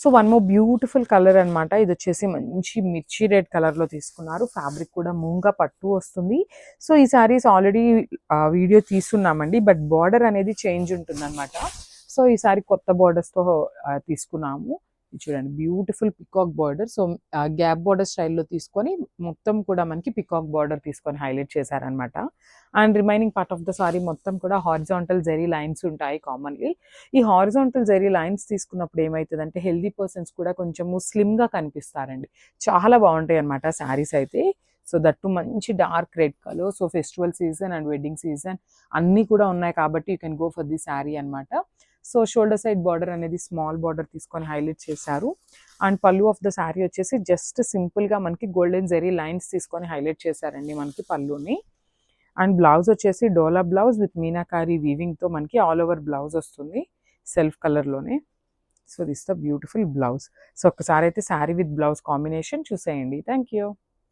So one more beautiful colour అనమాట. ఇది వచ్చేసి మంచి మిర్చి రెడ్ కలర్లో తీసుకున్నారు. ఫ్యాబ్రిక్ కూడా మూంగా పట్టు వస్తుంది. సో ఈ శారీస్ ఆల్రెడీ వీడియో తీసుకున్నామండి, బట్ బార్డర్ అనేది చేంజ్ ఉంటుందన్నమాట. సో ఈ సారీ కొత్త బార్డర్స్తో తీసుకున్నాము. చూడండి beautiful peacock border. So gap border స్టైల్లో తీసుకొని మొత్తం కూడా మనకి పికాక్ బార్డర్ తీసుకొని హైలైట్ చేశారనమాట. And remaining part of the sorry మొత్తం కూడా హారిజాంటల్ జెరీ లైన్స్ ఉంటాయి కామన్లీ. ఈ హారిజాంటల్ జెరీ లైన్స్ తీసుకున్నప్పుడు ఏమవుతుందంటే హెల్దీ పర్సన్స్ కూడా కొంచెము స్లిమ్గా కనిపిస్తారండి. చాలా బాగుంటాయి అనమాట శారీస్ అయితే. సో దట్టు మంచి dark red colour. So festival season and wedding season అన్నీ కూడా ఉన్నాయి కాబట్టి you can go for the sari అనమాట. సో షోల్డర్ సైడ్ బార్డర్ అనేది స్మాల్ బార్డర్ తీసుకొని హైలైట్ చేశారు. అండ్ పళ్ళు ఆఫ్ ద శారీ వచ్చేసి జస్ట్ సింపుల్గా మనకి గోల్డెన్ జెరీ లైన్స్ తీసుకొని హైలైట్ చేశారండి మనకి పళ్ళుని. అండ్ బ్లౌజ్ వచ్చేసి డోలా బ్లౌజ్ విత్ మీనాకారి వీవింగ్తో మనకి ఆల్ ఓవర్ బ్లౌజ్ వస్తుంది సెల్ఫ్ కలర్లోనే. So this the beautiful blouse. So ఒక్కసారి అయితే శారీ విత్ బ్లౌజ్ కాంబినేషన్ చూసేయండి. Thank you.